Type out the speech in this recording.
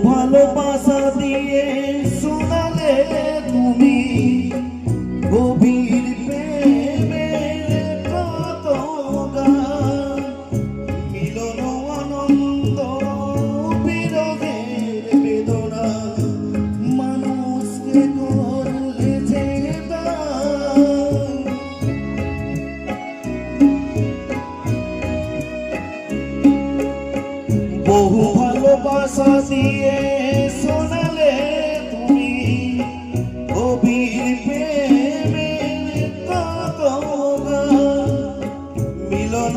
ভালোবাসা দিয়ে শোনালে তুমি গভীর প্রেমের কত গান, মিলন আনন্দ বিরহের বেদনা মানুষকে করলে যে দান। বহু ভালোবাসা দিয়ে শোনালে তুমি গভীর প্রেমের কত গান, মিলন